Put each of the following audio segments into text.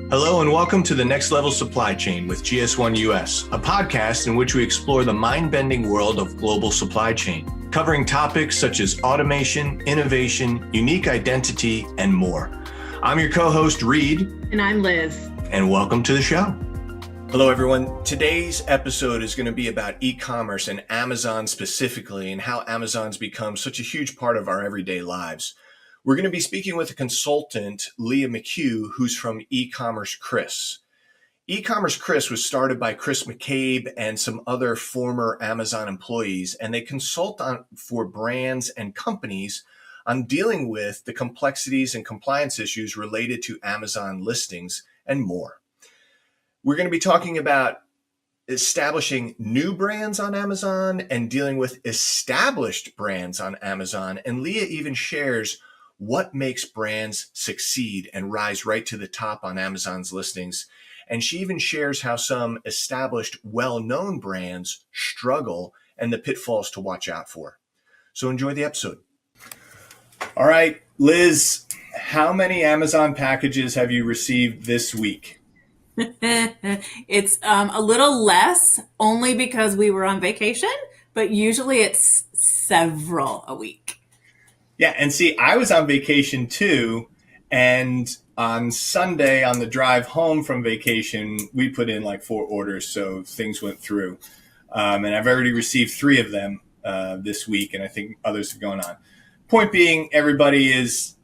Hello and welcome to the Next Level Supply Chain with GS1 US, a podcast in which we explore the mind-bending world of global supply chain, covering topics such as automation, innovation, unique identity, and more. I'm your co-host, Reed. And I'm Liz. And welcome to the show. Hello, everyone. Today's episode is going to be about e-commerce and Amazon specifically and how Amazon's become such a huge part of our everyday lives. We're going to be speaking with a consultant, Leah McHugh, who's from E-commerce Chris. E-commerce Chris was started by Chris McCabe and some other former Amazon employees, and they consult for brands and companies on dealing with the complexities and compliance issues related to Amazon listings and more. We're going to be talking about establishing new brands on Amazon and dealing with established brands on Amazon. And Leah even shares what makes brands succeed and rise right to the top on Amazon's listings. And she even shares how some established, well-known brands struggle and the pitfalls to watch out for. So enjoy the episode. All right, Liz, how many Amazon packages have you received this week? It's a little less, only because we were on vacation, but usually it's several a week. Yeah, and see, I was on vacation too, and on Sunday on the drive home from vacation, we put in like 4 orders, so things went through. And I've already received 3 of them this week, and I think others are going on. Point being, everybody is,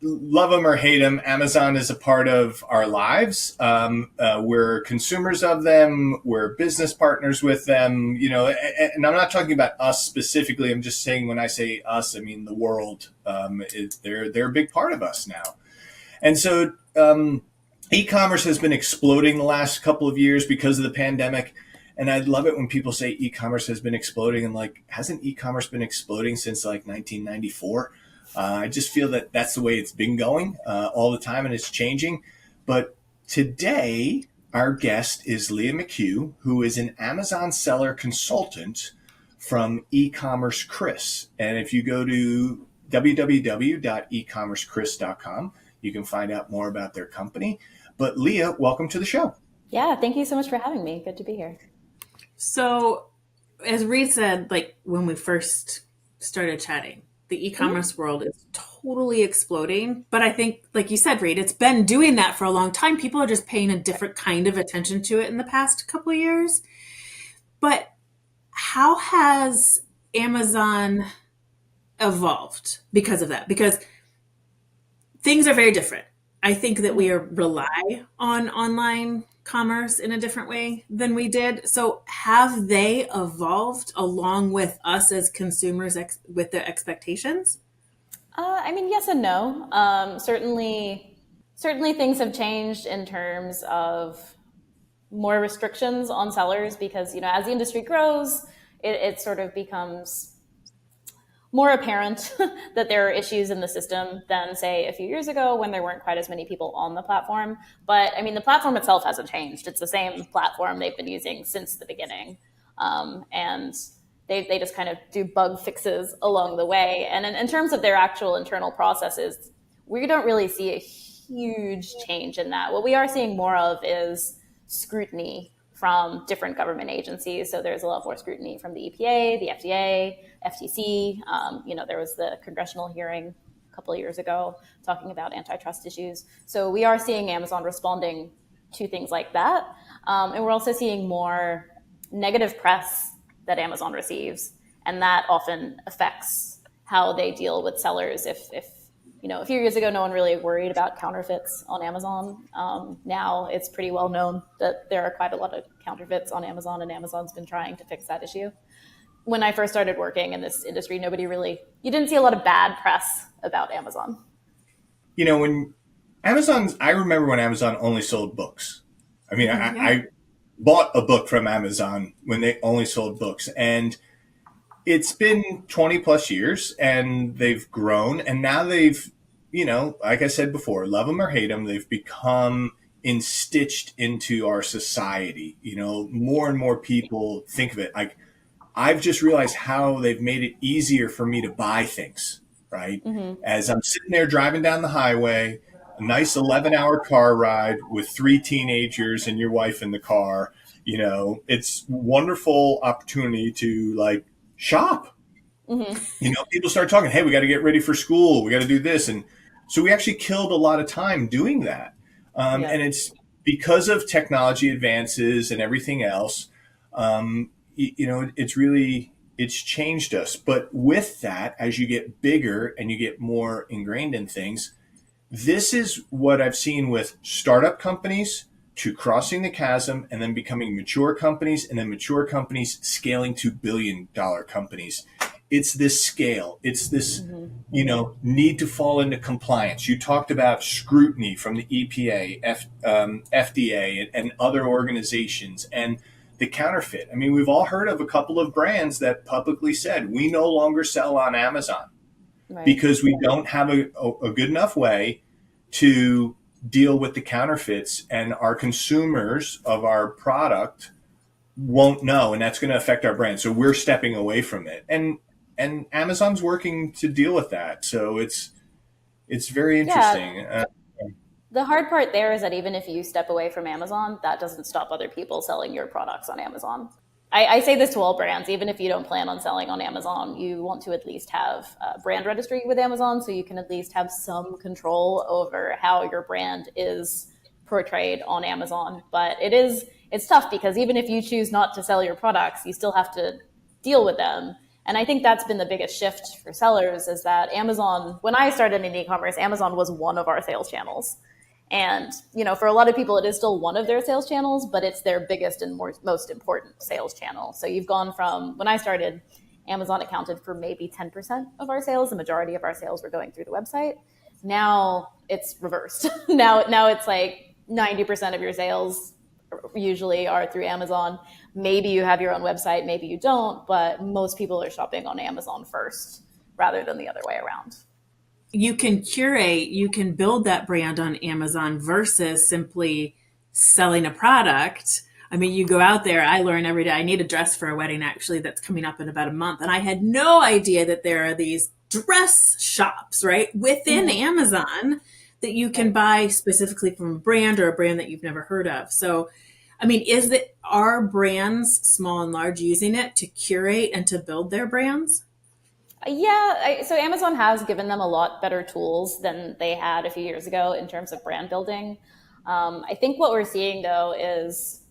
love them or hate them, Amazon is a part of our lives. We're consumers of them. We're business partners with them. You know, and I'm not talking about us specifically. I'm just saying when I say us, I mean the world. They're a big part of us now. And so e-commerce has been exploding the last couple of years because of the pandemic. And I love it when people say e-commerce has been exploding. And like, hasn't e-commerce been exploding since like 1994? I just feel that that's the way it's been going all the time, and it's changing. But today, our guest is Leah McHugh, who is an Amazon seller consultant from E-commerce Chris. And if you go to www.ecommercechris.com, you can find out more about their company. But Leah, welcome to the show. Yeah, thank you so much for having me. Good to be here. So, as Reed said, like when we first started chatting, the e-commerce world is totally exploding. But I think, like you said, Reed, it's been doing that for a long time. People are just paying a different kind of attention to it in the past couple of years. But how has Amazon evolved because of that? Because things are very different. I think that we rely on online commerce in a different way than we did. So have they evolved along with us as consumers with their expectations? I mean, yes and no. Certainly things have changed in terms of more restrictions on sellers because, you know, as the industry grows, it sort of becomes more apparent that there are issues in the system than, say, a few years ago when there weren't quite as many people on the platform. But I mean, the platform itself hasn't changed. It's the same platform they've been using since the beginning. And they just kind of do bug fixes along the way. And in terms of their actual internal processes, we don't really see a huge change in that. What we are seeing more of is scrutiny from different government agencies. So there's a lot more scrutiny from the EPA, the FDA, FTC. There was the congressional hearing a couple of years ago talking about antitrust issues. So we are seeing Amazon responding to things like that. And we're also seeing more negative press that Amazon receives. And that often affects how they deal with sellers. If a few years ago, no one really worried about counterfeits on Amazon. Now it's pretty well known that there are quite a lot of counterfeits on Amazon, and Amazon's been trying to fix that issue. When I first started working in this industry, you didn't see a lot of bad press about Amazon. You know, I remember when Amazon only sold books. I mean, I bought a book from Amazon when they only sold books, and it's been 20 plus years and they've grown, and now they've, you know, like I said before, love them or hate them, they've become institched into our society. You know, more and more people think of it like, I've just realized how they've made it easier for me to buy things, right? Mm-hmm. As I'm sitting there driving down the highway, a nice 11-hour car ride with 3 teenagers and your wife in the car. It's wonderful opportunity to like shop. People start talking, hey, we got to get ready for school. We got to do this. And so we actually killed a lot of time doing that. And it's because of technology advances and everything else. It's changed us. But with that, as you get bigger and you get more ingrained in things, this is what I've seen with startup companies to crossing the chasm and then becoming mature companies, and then mature companies scaling to billion-dollar companies. It's this scale. It's this, need to fall into compliance. You talked about scrutiny from the EPA, FDA, and other organizations, and the counterfeit. I mean, we've all heard of a couple of brands that publicly said, we no longer sell on Amazon because we don't have a good enough way to deal with the counterfeits, and our consumers of our product won't know, and that's going to affect our brand. So we're stepping away from it. And Amazon's working to deal with that. So it's very interesting. Yeah. The hard part there is that even if you step away from Amazon, that doesn't stop other people selling your products on Amazon. I say this to all brands, even if you don't plan on selling on Amazon, you want to at least have a brand registry with Amazon so you can at least have some control over how your brand is portrayed on Amazon. But it's tough because even if you choose not to sell your products, you still have to deal with them. And I think that's been the biggest shift for sellers is that Amazon, when I started in e-commerce, Amazon was one of our sales channels. And, for a lot of people, it is still one of their sales channels, but it's their biggest and most important sales channel. So you've gone from, when I started, Amazon accounted for maybe 10% of our sales. The majority of our sales were going through the website. Now it's reversed. Now it's like 90% of your sales usually are through Amazon. Maybe you have your own website, maybe you don't, but most people are shopping on Amazon first rather than the other way around. You can curate, you can build that brand on Amazon versus simply selling a product. I mean, you go out there, I learn every day. I need a dress for a wedding actually that's coming up in about a month. And I had no idea that there are these dress shops, right, within Amazon that you can buy specifically from a brand or a brand that you've never heard of. So, I mean, are brands, small and large, using it to curate and to build their brands? Yeah, so Amazon has given them a lot better tools than they had a few years ago in terms of brand building. I think what we're seeing, though, is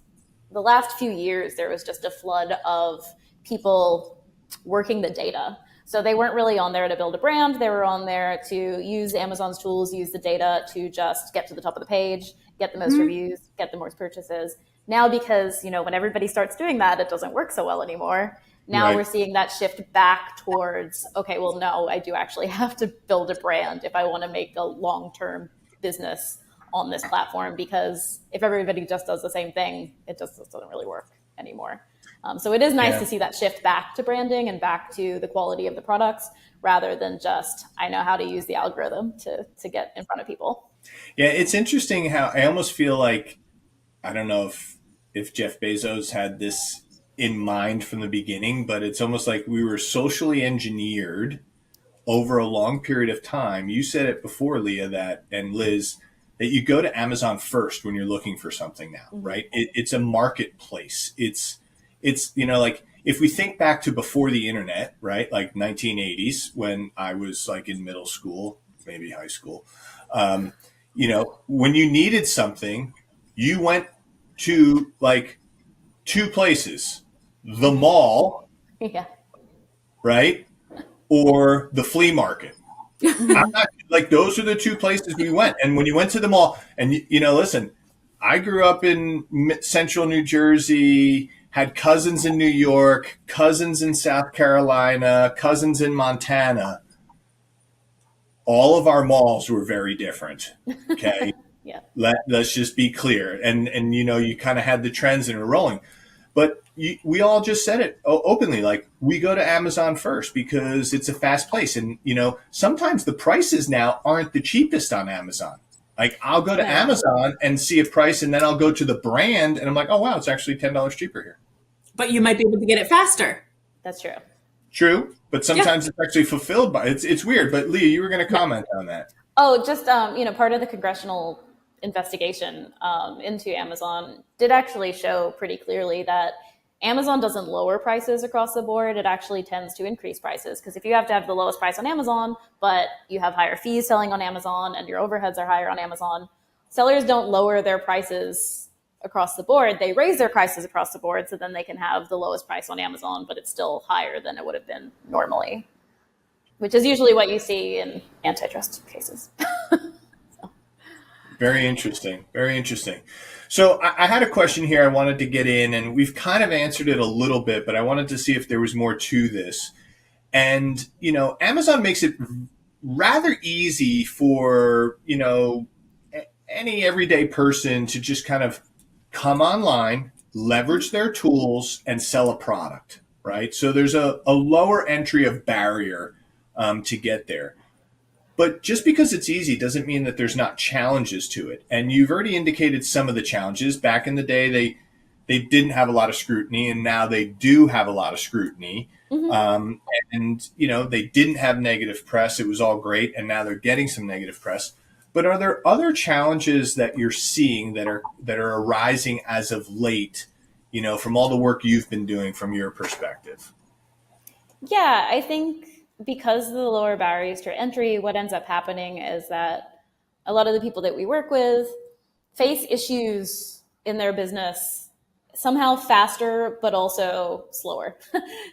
the last few years, there was just a flood of people working the data. So they weren't really on there to build a brand. They were on there to use Amazon's tools, use the data to just get to the top of the page, get the most reviews, get the most purchases. Now, because, when everybody starts doing that, it doesn't work so well anymore. Now we're seeing that shift back towards, okay, well, no, I do actually have to build a brand if I want to make a long-term business on this platform, because if everybody just does the same thing, it just doesn't really work anymore. So it is nice to see that shift back to branding and back to the quality of the products rather than just, I know how to use the algorithm to get in front of people. Yeah, it's interesting how I almost feel like, I don't know if Jeff Bezos had this in mind from the beginning, but it's almost like we were socially engineered over a long period of time. You said it before, Leah, and Liz, that you go to Amazon first when you're looking for something now, right? It's a marketplace. It's like if we think back to before the internet, right? Like 1980s when I was like in middle school, maybe high school, when you needed something, you went to like two places, the mall, right? Or the flea market. I'm not, like, those are the two places we went. And when you went to the mall, and listen, I grew up in central New Jersey, had cousins in New York, cousins in South Carolina, cousins in Montana. All of our malls were very different. Okay. Let's just be clear. And you kind of had the trends and were rolling. But we all just said it openly, like, we go to Amazon first because it's a fast place. And, sometimes the prices now aren't the cheapest on Amazon. Like, I'll go to Amazon and see a price, and then I'll go to the brand, and I'm like, oh, wow, it's actually $10 cheaper here. But you might be able to get it faster. That's true. True. But sometimes it's actually fulfilled by it's weird. But Leah, you were going to comment on that. Oh, just part of the congressional investigation into Amazon did actually show pretty clearly that Amazon doesn't lower prices across the board. It actually tends to increase prices, because if you have to have the lowest price on Amazon, but you have higher fees selling on Amazon and your overheads are higher on Amazon, sellers don't lower their prices across the board. They raise their prices across the board so then they can have the lowest price on Amazon, but it's still higher than it would have been normally, which is usually what you see in antitrust cases. Very interesting. Very interesting. So I had a question here I wanted to get in, and we've kind of answered it a little bit, but I wanted to see if there was more to this. And, Amazon makes it rather easy for, any everyday person to just kind of come online, leverage their tools, and sell a product, right? So there's a lower entry of barrier to get there. But just because it's easy doesn't mean that there's not challenges to it. And you've already indicated some of the challenges. Back in the day, they didn't have a lot of scrutiny, and now they do have a lot of scrutiny. Mm-hmm. And they didn't have negative press. It was all great, and now they're getting some negative press. But are there other challenges that you're seeing that are arising as of late, from all the work you've been doing from your perspective? Yeah, I think because of the lower barriers to entry, what ends up happening is that a lot of the people that we work with face issues in their business somehow faster, but also slower.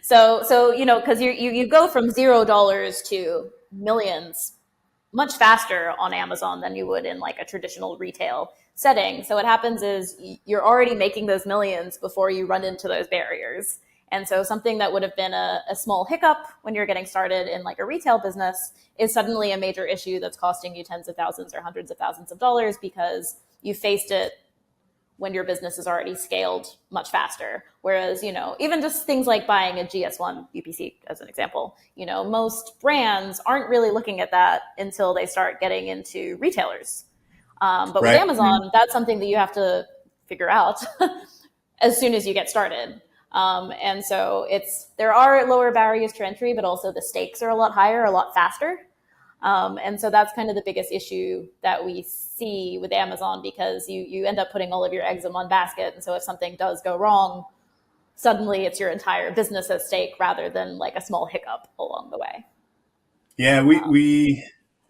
So because you go from $0 to millions much faster on Amazon than you would in like a traditional retail setting. So what happens is you're already making those millions before you run into those barriers. And so something that would have been a small hiccup when you're getting started in like a retail business is suddenly a major issue that's costing you tens of thousands or hundreds of thousands of dollars because you faced it when your business is already scaled much faster. Whereas, even just things like buying a GS1 UPC as an example, most brands aren't really looking at that until they start getting into retailers. But Right. With Amazon, that's something that you have to figure out as soon as you get started. And so there are lower barriers to entry, but also the stakes are a lot higher, a lot faster. And so that's kind of the biggest issue that we see with Amazon, because you end up putting all of your eggs in one basket. And so if something does go wrong, suddenly it's your entire business at stake rather than like a small hiccup along the way. Yeah,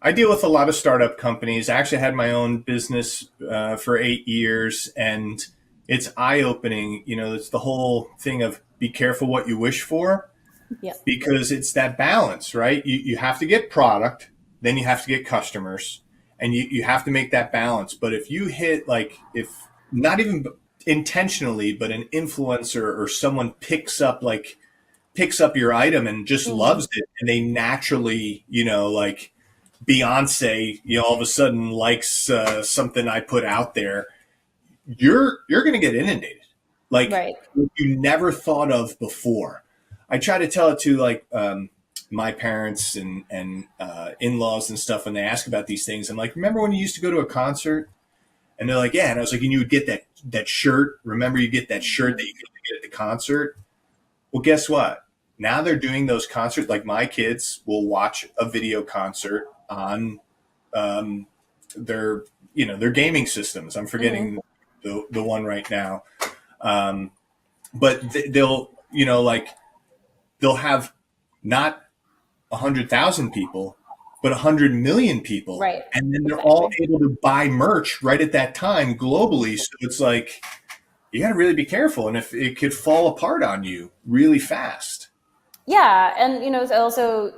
I deal with a lot of startup companies. I actually had my own business for 8 years, and it's eye-opening. It's the whole thing of be careful what you wish for. Yep. Because it's that balance, right? You have to get product, then you have to get customers, and you have to make that balance. But if you hit, if not even intentionally, but an influencer or someone picks up your item and just loves it, and they naturally, like Beyonce, all of a sudden likes something I put out there, you're going to get inundated, Right. you never thought of before. I try to tell it to my parents and in-laws and stuff when they ask about these things. I'm like, remember when you used to go to a concert? And they're like, yeah. And I was like, and you would get that shirt. Remember you get that shirt that you could get at the concert? Well, guess what? Now they're doing those concerts. Like my kids will watch a video concert on their gaming systems. I'm forgetting the one right now. But they'll have not 100,000 people, but 100 million people. Right. And then they're all able to buy merch right at that time globally. So it's like, you got to really be careful. And if it could fall apart on you really fast. Yeah. And, also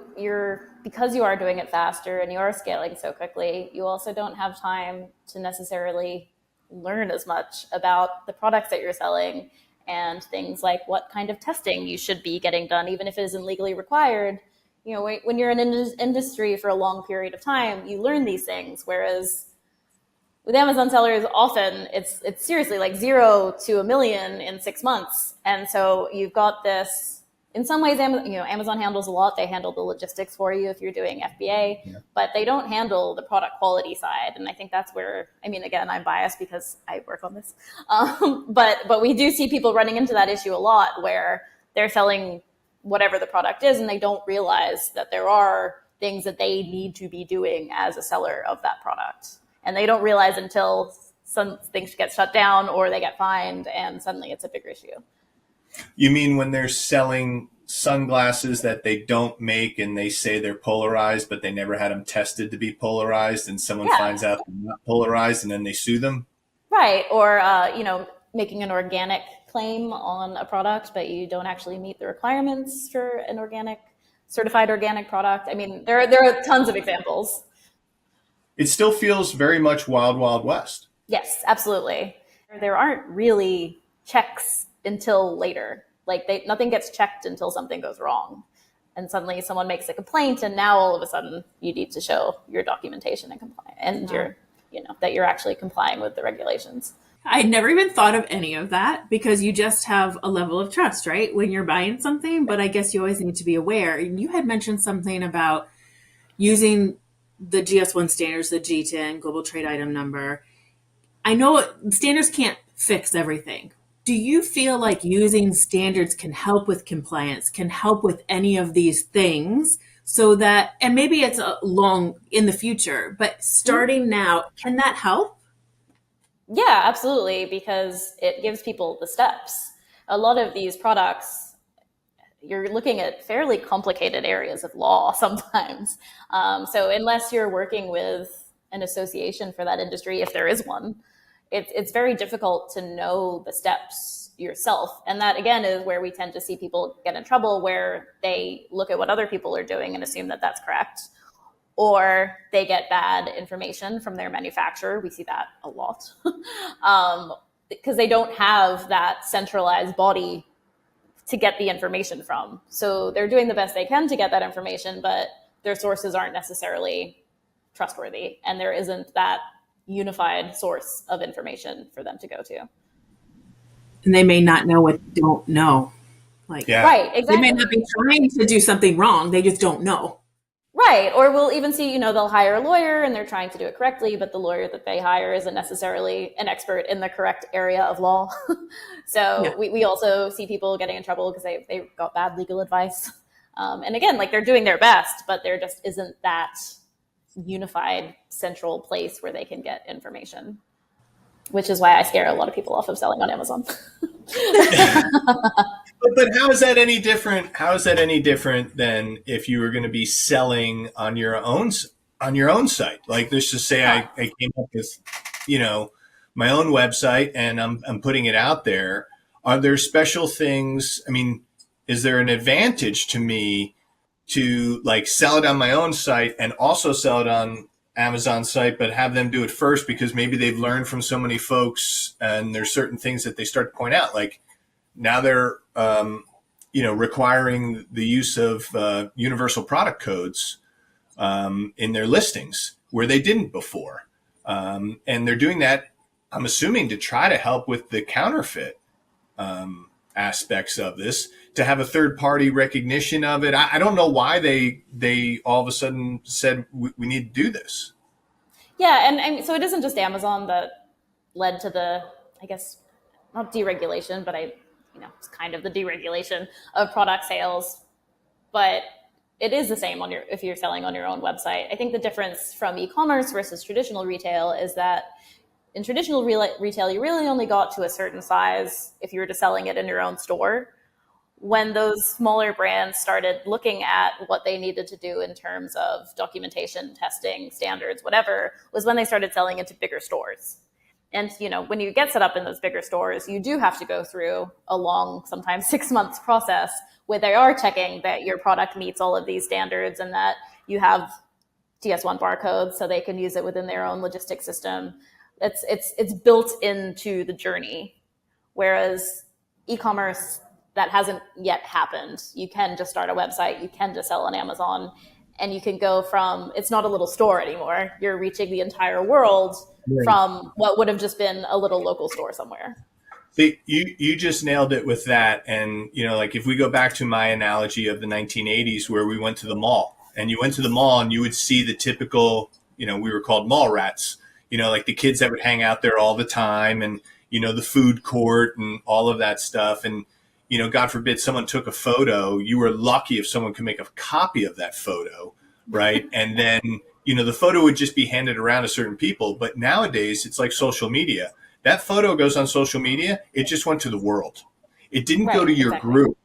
because you are doing it faster and you are scaling so quickly, you also don't have time to necessarily learn as much about the products that you're selling and things like what kind of testing you should be getting done, even if it isn't legally required. When you're in an industry for a long period of time, you learn these things. Whereas with Amazon sellers, often it's seriously like 0 to 1 million in 6 months. And so you've got this, in some ways, Amazon handles a lot. They handle the logistics for you if you're doing FBA, but they don't handle the product quality side. And I think that's where, again, I'm biased because I work on this. But we do see people running into that issue a lot where they're selling whatever the product is and they don't realize that there are things that they need to be doing as a seller of that product. And they don't realize until some things get shut down or they get fined, and suddenly it's a bigger issue. You mean when they're selling sunglasses that they don't make and they say they're polarized, but they never had them tested to be polarized, and someone finds out they're not polarized and then they sue them? Right. Or, making an organic claim on a product, but you don't actually meet the requirements for an certified organic product. I mean, there are tons of examples. It still feels very much wild, wild west. Yes, absolutely. There aren't really checks until later. Like nothing gets checked until something goes wrong. And suddenly someone makes a complaint, and now all of a sudden you need to show your documentation and that you're actually complying with the regulations. I'd never even thought of any of that, because you just have a level of trust, right, when you're buying something. But I guess you always need to be aware. You had mentioned something about using the GS1 standards, the G10, Global Trade Item Number. I know standards can't fix everything. Do you feel like using standards can help with compliance, can help with any of these things, so that, and maybe it's a long in the future, but starting now, can that help? Yeah, absolutely, because it gives people the steps. A lot of these products, you're looking at fairly complicated areas of law sometimes. So unless you're working with an association for that industry, if there is one, it's very difficult to know the steps yourself. And that, again, is where we tend to see people get in trouble, where they look at what other people are doing and assume that that's correct, or they get bad information from their manufacturer. We see that a lot because they don't have that centralized body to get the information from. So they're doing the best they can to get that information, but their sources aren't necessarily trustworthy, and there isn't that unified source of information for them to go to. And they may not know what they don't know. Right, exactly. They may not be trying to do something wrong. They just don't know. Right. Or we'll even see, they'll hire a lawyer and they're trying to do it correctly, but the lawyer that they hire isn't necessarily an expert in the correct area of law. We also see people getting in trouble because they got bad legal advice. And again, they're doing their best, but there just isn't that unified central place where they can get information, which is why I scare a lot of people off of selling on Amazon. But how is that any different? How is that any different than if you were going to be selling on your own site? Like, let's just say I came up with, my own website and I'm putting it out there. Are there special things? I mean, is there an advantage to me to sell it on my own site and also sell it on Amazon site, but have them do it first because maybe they've learned from so many folks and there's certain things that they start to point out, like now they're requiring the use of universal product codes in their listings where they didn't before, and they're doing that, I'm assuming, to try to help with the counterfeit aspects of this, to have a third party recognition of it. I don't know why they all of a sudden said we need to do this. Yeah, and so it isn't just Amazon that led to the, I guess, not deregulation, but it's kind of the deregulation of product sales. But it is the same if you're selling on your own website. I think the difference from e-commerce versus traditional retail is that in traditional retail, you really only got to a certain size if you were just selling it in your own store. When those smaller brands started looking at what they needed to do in terms of documentation, testing, standards, whatever, was when they started selling into bigger stores. And, when you get set up in those bigger stores, you do have to go through a long, sometimes 6 months process where they are checking that your product meets all of these standards and that you have GS1 barcodes so they can use it within their own logistics system. It's built into the journey. Whereas e-commerce, that hasn't yet happened. You can just start a website, you can just sell on Amazon, and you can go from, it's not a little store anymore. You're reaching the entire world from what would have just been a little local store somewhere. See, you just nailed it with that. And, if we go back to my analogy of the 1980s where we went to the mall, and you went to the mall and you would see the typical, we were called mall rats, the kids that would hang out there all the time, and, the food court and all of that stuff. And, God forbid someone took a photo. You were lucky if someone could make a copy of that photo, right? And then, the photo would just be handed around to certain people. But nowadays, it's like social media. That photo goes on social media, it just went to the world. It didn't go Right, to your exactly. group.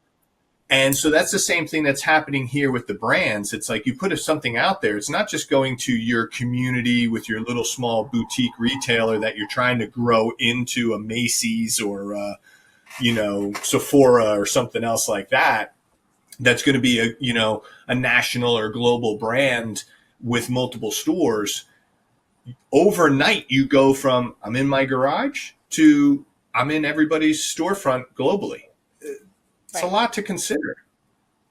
And so that's the same thing that's happening here with the brands. It's like you put something out there. It's not just going to your community with your little small boutique retailer that you're trying to grow into a Macy's or, Sephora or something else like that. That's going to be a national or global brand with multiple stores. Overnight, you go from I'm in my garage to I'm in everybody's storefront globally. It's a Right. lot to consider.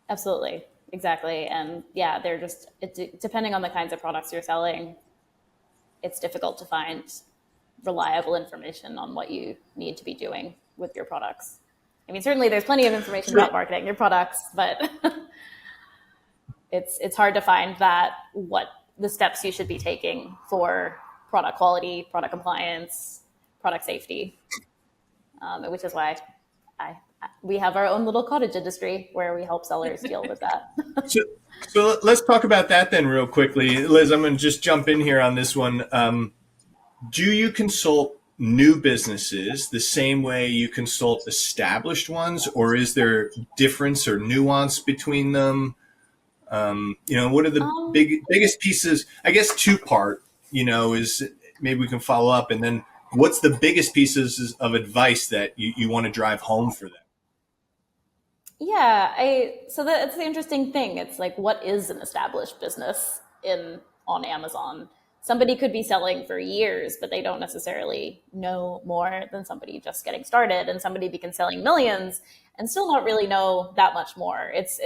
Absolutely. Exactly. And yeah, they're just, depending on the kinds of products you're selling, it's difficult to find reliable information on what you need to be doing with your products. I mean, certainly there's plenty of information about marketing your products, but it's hard to find that what the steps you should be taking for product quality, product compliance, product safety, which is why we have our own little cottage industry where we help sellers deal with that. So, so let's talk about that then real quickly. Liz, I'm going to just jump in here on this one. Do you consult new businesses the same way you consult established ones, or is there difference or nuance between them? What are the biggest pieces? I guess two part, is maybe we can follow up, and then what's the biggest pieces of advice that you want to drive home for them? Yeah, so that's the interesting thing. It's like, what is an established business on Amazon? Somebody could be selling for years, but they don't necessarily know more than somebody just getting started, and somebody can selling millions and still not really know that much more. It's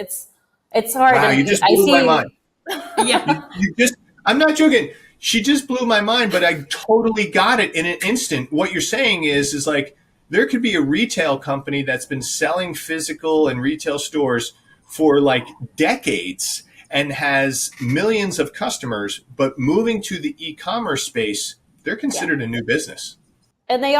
hard. Wow, And you just I blew my see. mind. Yeah. I'm not joking. She just blew my mind, but I totally got it in an instant. What you're saying is like there could be a retail company that's been selling physical and retail stores for like decades and has millions of customers, but moving to the e-commerce space, they're Yeah. considered a new business. And they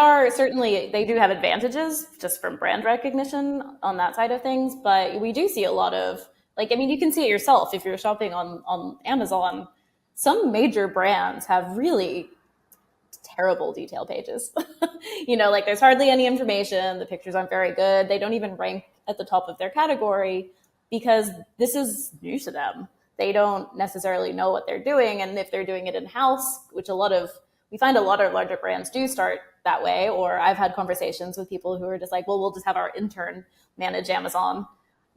do have advantages just from brand recognition on that side of things. But we do see a lot of, like, I mean, you can see it yourself if you're shopping on Amazon. Some major brands have really terrible detail pages. Like there's hardly any information. The pictures aren't very good. They don't even rank at the top of their category because this is new to them. They don't necessarily know what they're doing. And if they're doing it in house, which we find a lot of larger brands do start that way, or I've had conversations with people who are just like, well, we'll just have our intern manage Amazon,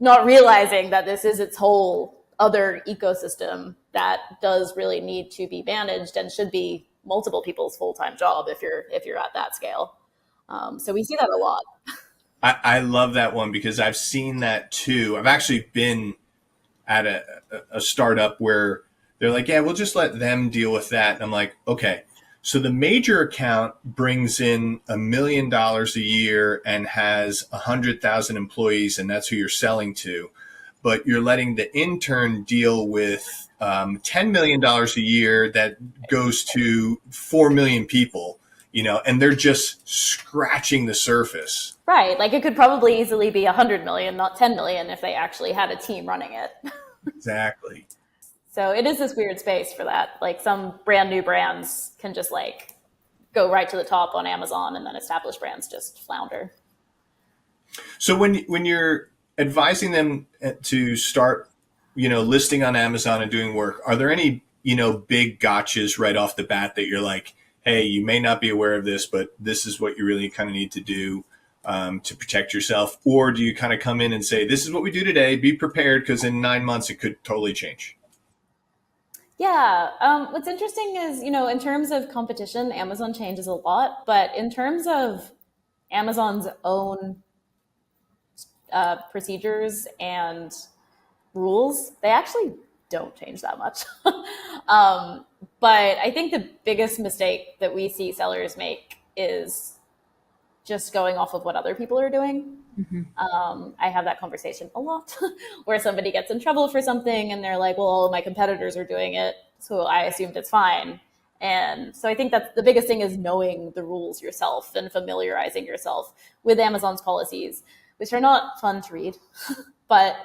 not realizing that this is its whole other ecosystem that does really need to be managed and should be multiple people's full-time job if you're at that scale. So we see that a lot. I love that one because I've seen that too. I've actually been at a startup where they're like, yeah, we'll just let them deal with that. And I'm like, okay. So the major account brings in $1 million a year and has 100,000 employees, and that's who you're selling to. But you're letting the intern deal with $10 million a year that goes to 4 million people, and they're just scratching the surface. Right. Like it could probably easily be 100 million, not 10 million if they actually had a team running it. Exactly. So it is this weird space for that. Like some brand new brands can just like go right to the top on Amazon, and then established brands just flounder. So when you're advising them to start, listing on Amazon and doing work, are there any, big gotchas right off the bat that you're like, hey, you may not be aware of this, but this is what you really kind of need to do to protect yourself? Or do you kind of come in and say, this is what we do today, be prepared, because in 9 months it could totally change? Yeah. What's interesting is, in terms of competition, Amazon changes a lot. But in terms of Amazon's own procedures and rules, they actually don't change that much. But I think the biggest mistake that we see sellers make is just going off of what other people are doing. I have that conversation a lot where somebody gets in trouble for something and they're like, well, my competitors are doing it, so I assumed it's fine. And so I think that's the biggest thing, is knowing the rules yourself and familiarizing yourself with Amazon's policies, which are not fun to read, but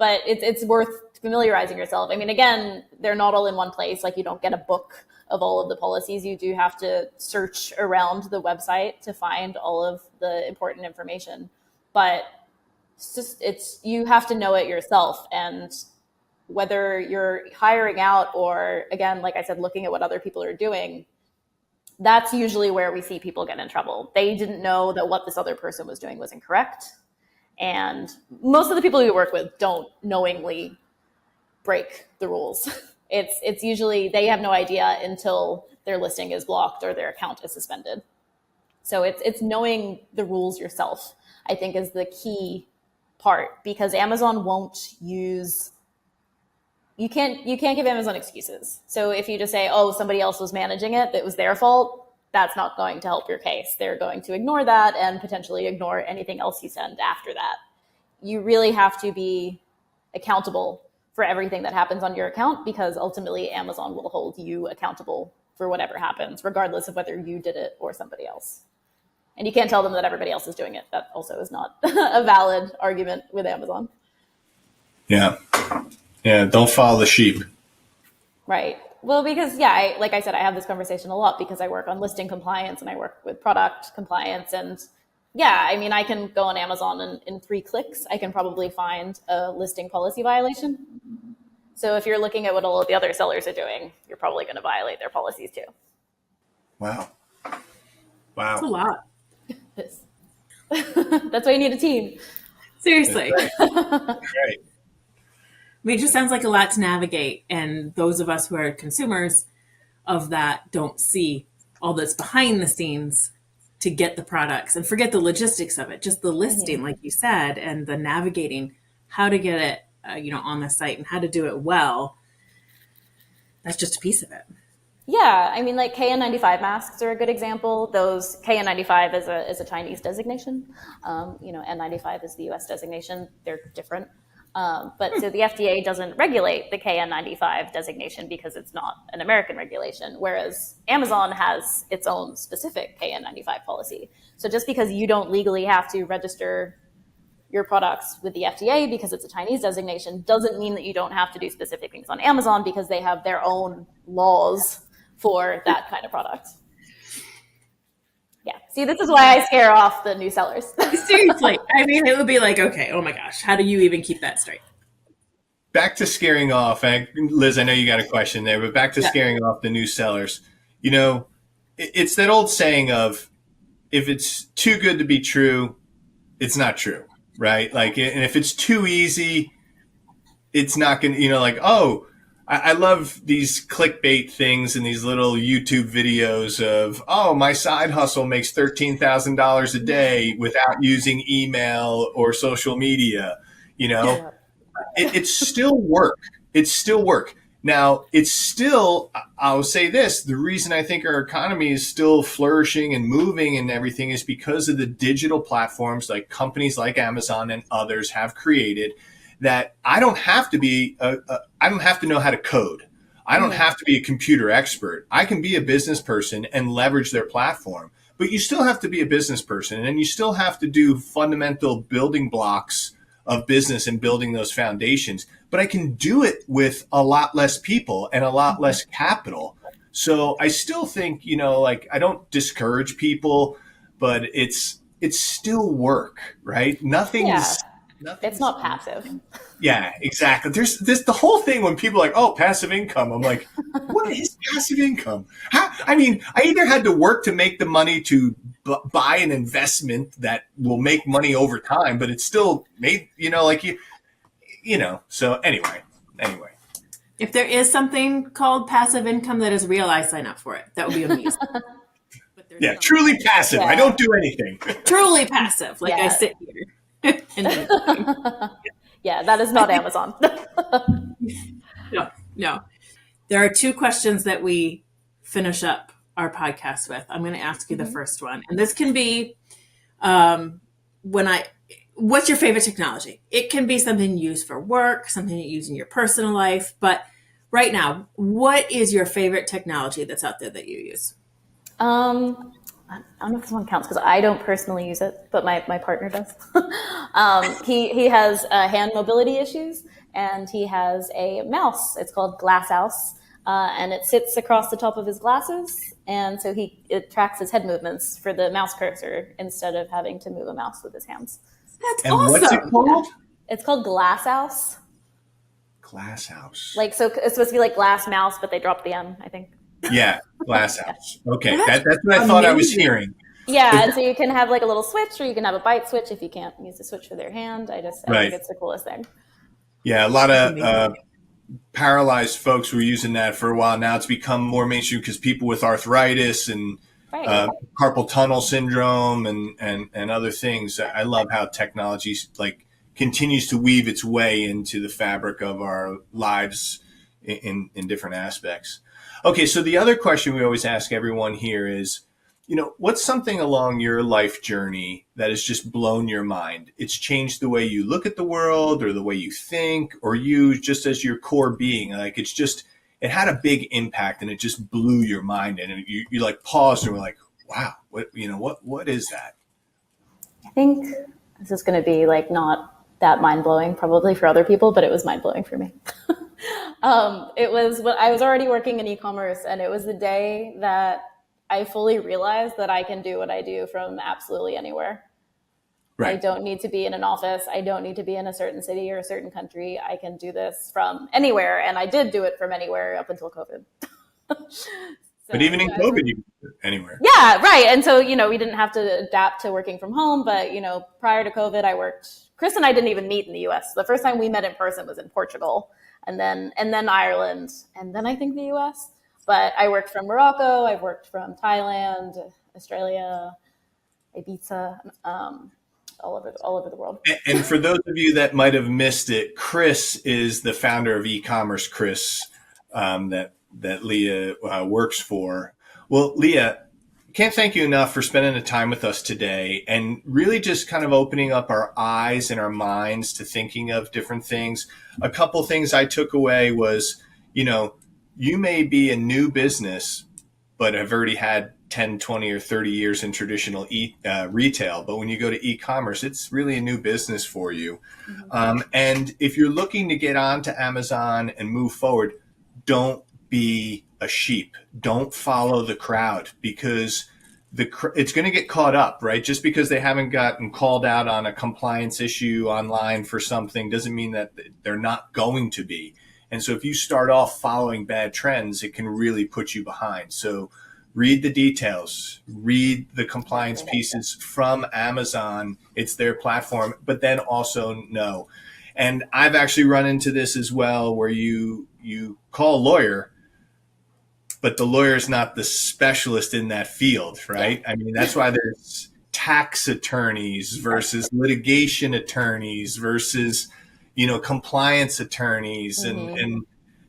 it's worth familiarizing yourself. I mean, again, they're not all in one place. Like, you don't get a book of all of the policies. You do have to search around the website to find all of the important information. But you have to know it yourself. And whether you're hiring out or, again, like I said, looking at what other people are doing, that's usually where we see people get in trouble. They didn't know that what this other person was doing was incorrect. And most of the people we work with don't knowingly break the rules. It's usually they have no idea until their listing is blocked or their account is suspended. So it's knowing the rules yourself, I think, is the key part, because Amazon won't use, you can't give Amazon excuses. So if you just say, oh, somebody else was managing it, it was their fault, that's not going to help your case. They're going to ignore that and potentially ignore anything else you send after that. You really have to be accountable for everything that happens on your account, because ultimately Amazon will hold you accountable for whatever happens, regardless of whether you did it or somebody else. And you can't tell them that everybody else is doing it. That also is not a valid argument with Amazon. Yeah. Yeah. Don't follow the sheep. Right. Well, because, yeah, like I said, I have this conversation a lot because I work on listing compliance and I work with product compliance. And yeah, I mean, I can go on Amazon and in 3 clicks, I can probably find a listing policy violation. So if you're looking at what all of the other sellers are doing, you're probably going to violate their policies too. Wow. That's a lot. That's why you need a team. Seriously. Right. Right. I mean, it just sounds like a lot to navigate. And those of us who are consumers of that don't see all that's behind the scenes to get the products, and forget the logistics of it, just the listing, like you said, and the navigating how to get it, on the site and how to do it well. That's just a piece of it. Yeah, I mean, like KN95 masks are a good example. Those KN95 is a Chinese designation. N95 is the US designation. They're different. But so the FDA doesn't regulate the KN95 designation because it's not an American regulation, whereas Amazon has its own specific KN95 policy. So just because you don't legally have to register your products with the FDA because it's a Chinese designation doesn't mean that you don't have to do specific things on Amazon because they have their own laws for that kind of product. Yeah. See, this is why I scare off the new sellers. Seriously. I mean, it would be like, okay, oh my gosh, how do you even keep that straight? Back to scaring off, and Liz, I know you got a question there, but back to scaring off the new sellers. It's that old saying of, if it's too good to be true, it's not true, right? Like, and if it's too easy, it's not going to, I love these clickbait things and these little YouTube videos of, my side hustle makes $13,000 a day without using email or social media. It's still work. It's still work. Now, I'll say this, the reason I think our economy is still flourishing and moving and everything is because of the digital platforms like companies like Amazon and others have created, that I don't have to be, I don't have to know how to code. I don't have to be a computer expert. I can be a business person and leverage their platform. But you still have to be a business person, and you still have to do fundamental building blocks of business and building those foundations. But I can do it with a lot less people and a lot less capital. So I still think, I don't discourage people, but it's still work, right? Nothing's it's not passive. Yeah, exactly. There's the whole thing when people are like, passive income. I'm like, what is passive income? I either had to work to make the money to buy an investment that will make money over time, but it's still made, so anyway. If there is something called passive income that is real, I sign up for it. That would be amazing. Yeah, truly passive. Yeah. I don't do anything. Truly passive. Like I sit here. Yeah, that is not Amazon. No. There are 2 questions that we finish up our podcast with. I'm going to ask you the first one. And this can be what's your favorite technology? It can be something you use for work, something you use in your personal life. But right now, what is your favorite technology that's out there that you use? I don't know if this one counts because I don't personally use it, but my partner does. He has hand mobility issues, and he has a mouse. It's called Glass House, and it sits across the top of his glasses, and so it tracks his head movements for the mouse cursor instead of having to move a mouse with his hands. That's And awesome. what's it called? It's called Glass House. Glass House. Like, so it's supposed to be like glass mouse, but they dropped the M, I think. Yeah, Glass House. Okay, That's that's what I thought I was amazing. hearing. Yeah, and so you can have like a little switch, or you can have a bite switch if you can't use the switch for their hand. I Right. think it's the coolest thing. Yeah, a lot of Amazing. paralyzed folks were using that for a while. Now it's become more mainstream because people with arthritis and Right. carpal tunnel syndrome and other things. I love how technology like continues to weave its way into the fabric of our lives in different aspects. Okay, so the other question we always ask everyone here is, what's something along your life journey that has just blown your mind? It's changed the way you look at the world or the way you think, or you just as your core being. Like it had a big impact and it just blew your mind. And you like paused and were like, wow, what is that? I think this is going to be like not that mind blowing probably for other people, but it was mind blowing for me. It was when I was already working in e-commerce, and it was the day that I fully realized that I can do what I do from absolutely anywhere. Right. I don't need to be in an office. I don't need to be in a certain city or a certain country. I can do this from anywhere. And I did do it from anywhere up until COVID. But even in COVID, you can do it anywhere. Yeah, right. And so, we didn't have to adapt to working from home. But, prior to COVID, Chris and I didn't even meet in the US. The first time we met in person was in Portugal, and then Ireland, and then I think the US. But I worked from Morocco. I've worked from Thailand, Australia, Ibiza, all over the world. And for those of you that might have missed it, Chris is the founder of e-commerce, Chris, that Leah works for. Well, Leah, can't thank you enough for spending the time with us today and really just kind of opening up our eyes and our minds to thinking of different things. A couple things I took away was, you may be a new business, but have already had 10, 20, or 30 years in traditional retail. But when you go to e-commerce, it's really a new business for you. Mm-hmm. And if you're looking to get onto Amazon and move forward, don't be a sheep. Don't follow the crowd, because it's going to get caught up, right? Just because they haven't gotten called out on a compliance issue online for something doesn't mean that they're not going to be. And so if you start off following bad trends, it can really put you behind. So read the details, read the compliance pieces from Amazon. It's their platform, but then also know. And I've actually run into this as well, where you call a lawyer, but the lawyer is not the specialist in that field, right? I mean, that's why there's tax attorneys versus litigation attorneys versus, compliance attorneys, mm-hmm. and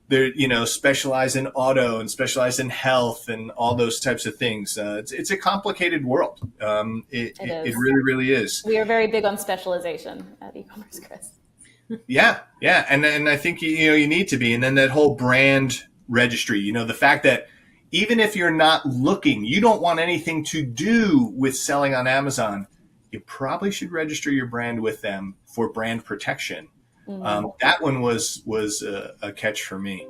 they're, specialize in auto and specialize in health and all those types of things. It's a complicated world. It really, really is. We are very big on specialization at e-commerce, Chris. Yeah. And I think, you need to be. And then that whole brand registry, the fact that even if you're not looking, you don't want anything to do with selling on Amazon, you probably should register your brand with them for brand protection. Mm-hmm. That one was a catch for me.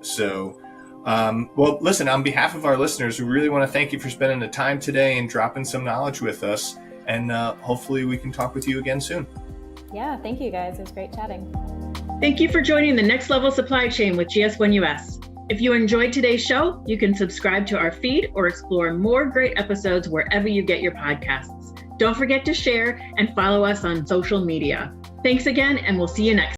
So, well, listen, on behalf of our listeners, we really want to thank you for spending the time today and dropping some knowledge with us. And hopefully we can talk with you again soon. Yeah, thank you guys. It was great chatting. Thank you for joining the Next Level Supply Chain with GS1 US. If you enjoyed today's show, you can subscribe to our feed or explore more great episodes wherever you get your podcasts. Don't forget to share and follow us on social media. Thanks again, and we'll see you next time.